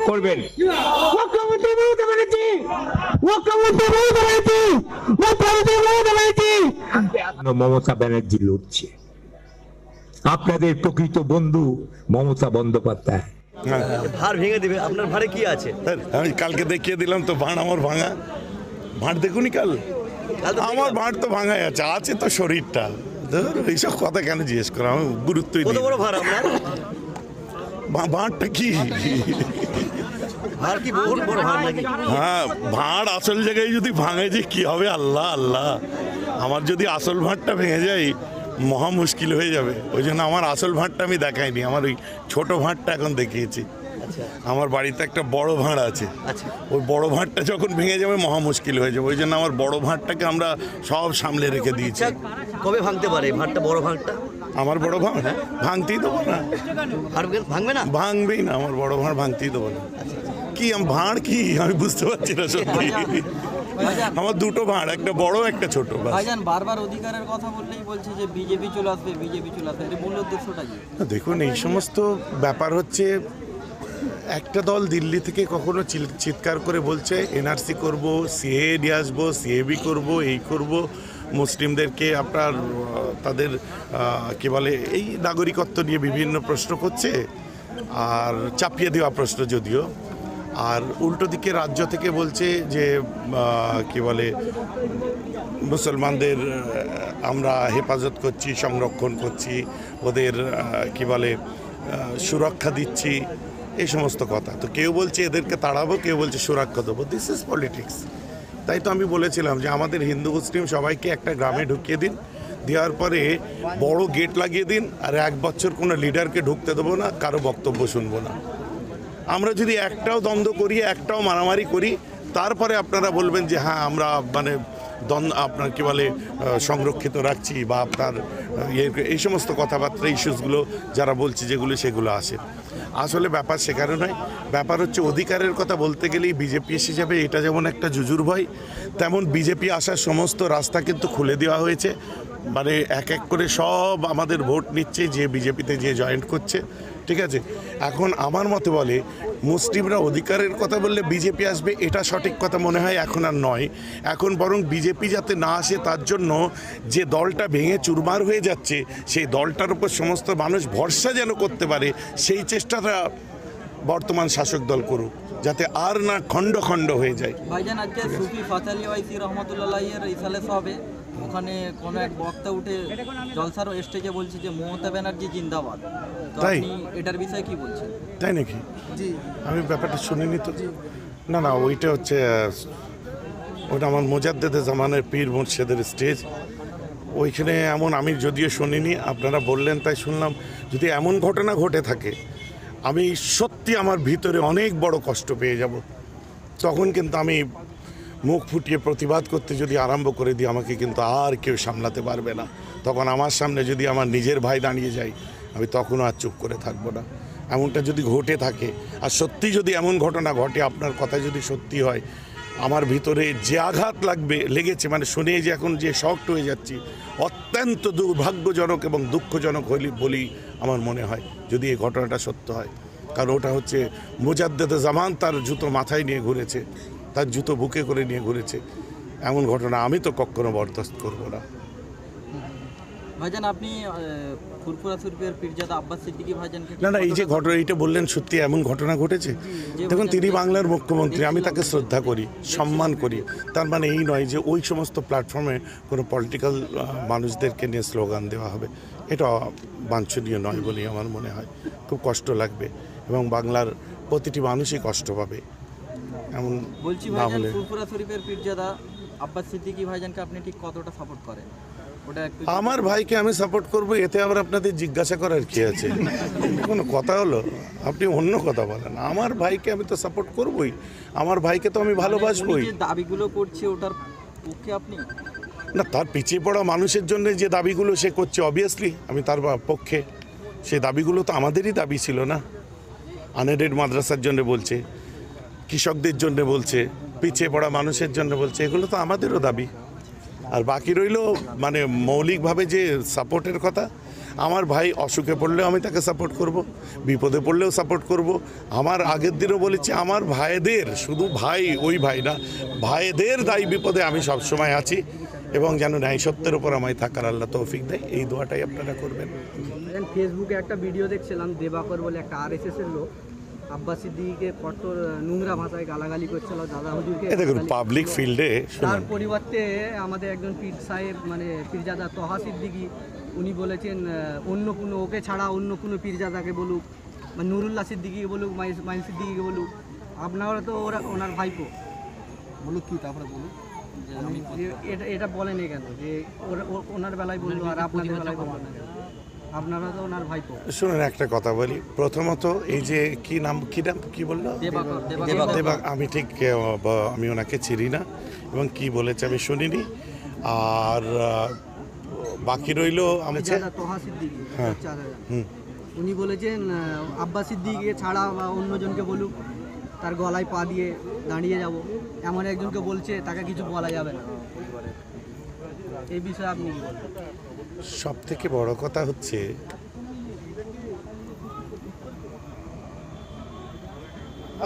করবেন। মমতা ব্যানার্জি লড়ছে, আপনাদের প্রকৃত বন্ধু মমতা বন্দ্যোপাধ্যায়। ভাড় ভেঙে দিবে, আপনার ভাড়ে কি আছে? আমি কালকে দেখিয়ে দিলাম তো ভাঁড় আমার ভাঙা। ভাঁড় দেখুনি কাল? আমার ভাঁড় তো ভাঙাই আছে, আছে তো শরীরটা। এইসব কথা কেন জিজ্ঞেস করা, আমি গুরুত্বই কত দিই বড় ভাড় আপনার? ভাঁড়টা কি? ভাড় কি বহু বড় ভাড় নাকি? হ্যাঁ, ভাঁড় আসল জায়গায় যদি ভাঙে যে কি হবে, আল্লাহ আল্লাহ। আমার যদি আসল ভাঁড়টা ভেঙে যায় মহা মুশকিল হয়ে যাবে। ওই জন্য আমার আসল ভাঁড়টা আমি দেখাইনি, আমার ওই ছোট ভাঁড়টা এখন দেখিয়েছি। আমার বাড়িতে একটা বড় ভাঁড় আছে, ওই বড় ভাঁড়টা যখন ভেঙে যাবে মহা মুশকিল হয়ে যাবে। ওই জন্য আমার বড় ভাঁড়টাকে আমরা সব সামলে রেখে দিয়েছি। কবে ভাঙতে পারে ভাড়টা, বড় ভাড়টা? আমার বড় ভাঁড় ভাঙতেই দেবো না। ভাঙবে না? ভাঙবেই না, আমার বড় ভাঁড় ভাঙতেই দেবো না। কি ভাঁড় কি আমি বুঝতে পারছি না সত্যি। আমার দুটো ভাঁড়, একটা বড় একটা ছোট। ভাইজান বারবার অধিকারের কথা বললেই বলছে যে বিজেপি চলে আসবে, বিজেপি চলে আসবে, এর মূল উদ্দেশ্যটা কি? দেখুন, এই সমস্ত ব্যাপার হচ্ছে, একটা দল দিল্লি থেকে কখনো চিৎকার করে বলছে এনআরসি করব, সিএ নিয়ে আসবো, সিএবি করব, এই করব, মুসলিমদেরকে আপনার তাদের কি বলে এই নাগরিকত্ব নিয়ে বিভিন্ন প্রশ্ন করছে, আর চাপিয়ে দেওয়া প্রশ্ন যদিও। আর উল্টো দিকে রাজ্য থেকে বলছে যে কি বলে মুসলমানদের আমরা হেফাজত করছি, সংরক্ষণ করছি, ওদের কি বলে সুরক্ষা দিচ্ছি, এই সমস্ত কথা। তো কেউ বলছে এদেরকে তাড়াবো, কেউ বলছে সুরক্ষা দেবো। This is politics. তাই তো আমি বলেছিলাম যে আমাদের হিন্দু মুসলিম সবাইকে একটা গ্রামে ঢুকিয়ে দিন, দেওয়ার পরে বড় গেট লাগিয়ে দিন, আর 1 বছর কোনো লিডারকে ঢুকতে দেবো না, কারো বক্তব্য শুনবো না। আমরা যদি একটাও দ্বন্দ্ব করি, একটাও মারামারি করি, তারপরে আপনারা বলবেন যে হ্যাঁ আমরা মানে আপনার কি বলে সংরক্ষিত রাখছি, বা আপনার এই সমস্ত কথাবার্তা ইস্যুসগুলো যারা বলছে যেগুলো, সেগুলো আসে। আসলে ব্যাপার সেখানে নয়, ব্যাপার হচ্ছে অধিকারের কথা বলতে গেলেই বিজেপি এসে যাবে, এটা যেমন একটা জুজুর ভয়, তেমন বিজেপি আসার সমস্ত রাস্তা কিন্তু খুলে দেওয়া হয়েছে। মানে এক এক করে সব আমাদের ভোট নিচ্ছে, যে বিজেপিতে যে জয়েন্ট করছে, ঠিক আছে। এখন আমার মতে বলে মুসলিমরা অধিকারের কথা বললে বিজেপি আসবে, এটা সঠিক কথা মনে হয় এখন আর নয়। এখন বরং বিজেপি যাতে না আসে তার জন্য যে দলটা ভেঙে চুরমার হয়ে যাচ্ছে, সেই দলটার উপর সমস্ত মানুষ ভরসা যেন করতে পারে, সেই চেষ্টাটা বর্তমান শাসক দল করুক, যাতে আর না খণ্ড খণ্ড হয়ে যায়। ভাইজান আজকে সুফি ফাতালি ওয়াইসি রহমতুল্লাহের ইসালে হবে, ওখানে কোনো এক বক্তা উঠে জলসার স্টেজে বলছে যে মমতা ব্যানার্জি জিন্দাবাদ। তো তাই? আপনি এটার বিষয়ে কি বলছেন? তাই নাকি? জি, আমি ব্যাপারটা শুনিনি তো। না না, ওইটা হচ্ছে ওটা আমার মোজাদ্দেদে জামানের পীর মুর্শেদের স্টেজ। ওইখানে এমন আমি যদিও শুনিনি, আপনারা বললেন তাই শুনলাম। যদি এমন ঘটনা ঘটে থাকে, আমি সত্যি আমার ভিতরে অনেক বড় কষ্ট পেয়ে যাব। তখন কিন্তু আমি মুখ ফুটিয়ে প্রতিবাদ করতে যদি আরম্ভ করে দিই, আমাকে কিন্তু আর কেউ সামলাতে পারবে না। তখন আমার সামনে যদি আমার নিজের ভাই দাঁড়িয়ে যায়, আমি তখনও আর চুপ করে থাকবো না। এমনটা যদি ঘটে থাকে, আর সত্যি যদি এমন ঘটনা ঘটে, আপনার কথা যদি সত্যি হয়, আমার ভিতরে যে আঘাত লেগেছে, মানে শুনে যে এখন যে শকড হয়ে যাচ্ছি, অত্যন্ত দুর্ভাগ্যজনক এবং দুঃখজনক বলি আমার মনে হয়, যদি এই ঘটনাটা সত্য হয়। কারণ ওটা হচ্ছে মোজাদ্দেদে জামান তার জুতো মাথায় নিয়ে ঘুরেছে, তার জুতো বুকে করে নিয়ে ঘুরেছে। এমন ঘটনা আমি তো কখনো বরদাস্ত করব না। ভাইজান আপনি ফুরফুরা শরীফের পীরজাদা আব্বাস সিদ্দিকী ভাইজানকে না না, এই যে ঘটনা এইটা বললেন, সত্যি এমন ঘটনা ঘটেছে। দেখুন, তিনি বাংলার মুখ্যমন্ত্রী, আমি তাকে শ্রদ্ধা করি, সম্মান করি। তার মানে এই নয় যে ওই সমস্ত প্ল্যাটফর্মে কোনো পলিটিক্যাল মানুষদেরকে নিয়ে স্লোগান দেওয়া হবে, এটা বাঞ্ছনীয় নয় বলেই আমার মনে হয়। খুব কষ্ট লাগবে এবং বাংলার প্রতিটি মানুষই কষ্ট পাবে এমন বলছি। না ভাইজান হলে। ফুরফুরা শরীফের পীরজাদা আব্বাস সিদ্দিকী ভাইজানকে আপনি ঠিক কতটা সাপোর্ট করেন? ওটা একটু আমার ভাইকে আমি সাপোর্ট করব, এতে আবার আপনাদের জিজ্ঞাসা করার কি আছে? কোনো কথা হলো? আপনি অন্য কথা বলেন। আমার ভাইকে আমি তো সাপোর্ট করবই, আমার ভাইকে তো আমি ভালোবাসবই। যে দাবিগুলো করছে ওটার পক্ষে আপনি? না, তার পিছিয়ে পড়া মানুষের জন্য যে দাবিগুলো সে করছে, অবভিয়াসলি আমি তার পক্ষে। সেই দাবিগুলো তো আমাদেরই দাবি ছিল না? আনএডেড মাদ্রাসার জন্য বলছে, কৃষকদের জন্য বলছে, পিছিয়ে পড়া মানুষের জন্য বলছে, এগুলো তো আমাদেরও দাবি। আর বাকি রইল মানে মৌলিকভাবে যে সাপোর্টের কথা, আমার ভাই অসুখে পড়লেও আমি তাকে সাপোর্ট করব, বিপদে পড়লেও সাপোর্ট করব। আমার আগের দিনও বলেছি আমার ভাইদের, শুধু ভাই ওই ভাই না, ভাইদের দায়ী বিপদে আমি সবসময় আছি এবং যেন ন্যায় সত্যের উপর আমায় থাকার আল্লাহ তৌফিক দেয়, এই দোয়াটাই আপনারা করবেন। ফেসবুকে একটা ভিডিও দেখছিলাম, দেবাকর বলে একটা আরএসএস এর লোক আব্বাস সিদ্দিকীকে কঠোর নোংরা ভাষায় গালাগালি করছিল দাদা হুজুরকে। দেখুন পাবলিক ফিল্ডে তার পরিবর্তে আমাদের একজন পীর সাহেব মানে পীরজাদা তহা সিদ্দিকী উনি বলেছেন অন্য কোনো, ওকে ছাড়া অন্য কোনো পীরজাদাকে বলুক, মানে নুরুল্লাহ সিদ্দিকীকে বলুক, মাইন সিদ্দিকীকে বলুক, আপনারা তো ওনার ভাইপো বলুক, কি তারপরে বলুক এটা বলেন কেন যে ওনার বেলায় বললো আর আপনাদের বেলায় বললো না, আপনারা তো ওনার ভাইপো। শুনুন একটা কথা বলি, প্রথমত এই যে কি নাম কি বললো দেবাক, আমি ঠিক আমি ওনাকে চিনি না এবং কি বলেছে আমি শুনিনি। আর বাকি রইল আমি তহা সিদ্দিকী, উনি বলেছেন আব্বাস সিদ্দিকীকে ছাড়া বা অন্যজনকে বলুক তার গলায় পা দিয়ে দাঁড়িয়ে যাব, এমন একজনকে বলছে তাকে কিছু বলা যাবে না। এই বিষয়ে আপনি কি বলবেন? সব থেকে বড় কথা হচ্ছে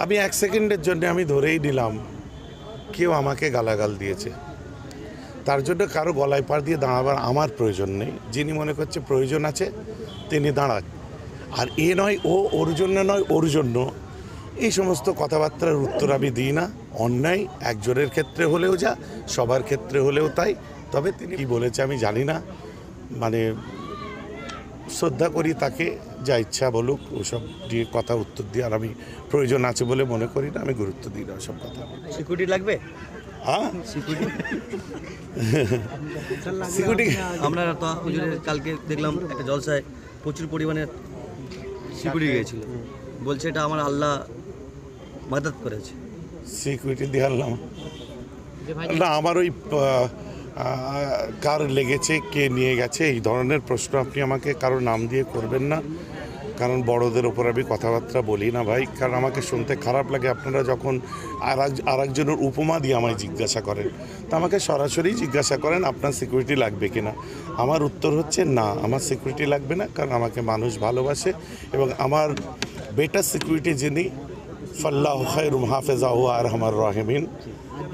আমি 1 সেকেন্ডের জন্য আমি ধরেই নিলাম কেউ আমাকে গালাগাল দিয়েছে, তার জন্য কারো গলায় পাড় দিয়ে দাঁড়াবার আমার প্রয়োজন নেই। যিনি মনে করছে প্রয়োজন আছে তিনি দাঁড়ান, আর এ নয় ও ওর জন্য নয় ওর জন্য, এই সমস্ত কথাবার্তার উত্তর আমি দিই না। অন্যায় একজনের ক্ষেত্রে হলেও যা, সবার ক্ষেত্রে হলেও তাই। তবে তিনি কি বলেছে আমি জানি না, মানে শ্রদ্ধা করি তাকে, যা ইচ্ছা বলুক, ওসব দিয়ে কথা উত্তর দিয়ে আর আমি প্রয়োজন আছে বলে মনে করি না, আমি গুরুত্ব দিই না ওসব কথা। সিকিউরিটি লাগবে? হ্যাঁ সিকিউরিটি আমরা তো হুজুরের কালকে দেখলাম একটা জলসায় প্রচুর পরিমাণে সিকিউরিটি গিয়েছিল, বলছে এটা আমার আল্লাহ মাদত করেছে। সিকিউরিটি দিয়ে আনলাম না, আমার ওই কার লেগেছে, কে নিয়ে গেছে, এই ধরনের প্রশ্ন আপনি আমাকে কারো নাম দিয়ে করবেন না, কারণ বড়দের ওপর আমি কথাবার্তা বলি না ভাই, কারণ আমাকে শুনতে খারাপ লাগে। আপনারা যখন আর একজনের উপমা দিয়ে আমায় জিজ্ঞাসা করেন, তা আমাকে সরাসরি জিজ্ঞাসা করেন আপনার সিকিউরিটি লাগবে কিনা, আমার উত্তর হচ্ছে না, আমার সিকিউরিটি লাগবে না, কারণ আমাকে মানুষ ভালোবাসে এবং আমার বেটার সিকিউরিটি যিনি ফাল্লাহ খায়রুম হাফেজাহু আরহামার রাহিমিন,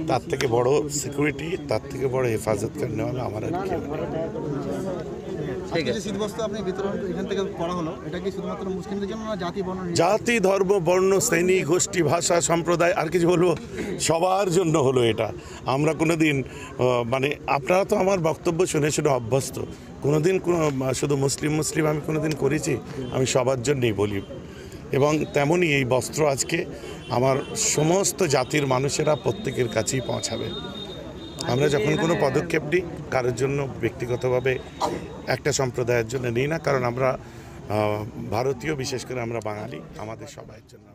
তার থেকে বড় সিকিউরিটি, তার থেকে বড় হেফাজত করনে वाला আমার আর কেউ নেই। জাতি ধর্ম বর্ণ শ্রেণী গোষ্ঠী ভাষা সম্প্রদায় আর কিছু বলবো, সবার জন্য হলো এটা। আমরা কোনোদিন মানে আপনারা তো আমার বক্তব্য শুনে শুনে অভ্যস্ত, কোনোদিন শুধু মুসলিম আমি কোনোদিন করেছি, আমি সবার জন্যই বলি। এবং তেমনই এই বস্ত্র আজকে আমার সমস্ত জাতির মানুষেরা প্রত্যেকের কাছেই পৌঁছাবে। আমরা যখন কোনো পদক্ষেপ নিই কারোর জন্য ব্যক্তিগতভাবে একটা সম্প্রদায়ের জন্য নিই না, কারণ আমরা ভারতীয়, বিশেষ করে আমরা বাঙালি, আমাদের সবাইয়ের জন্য।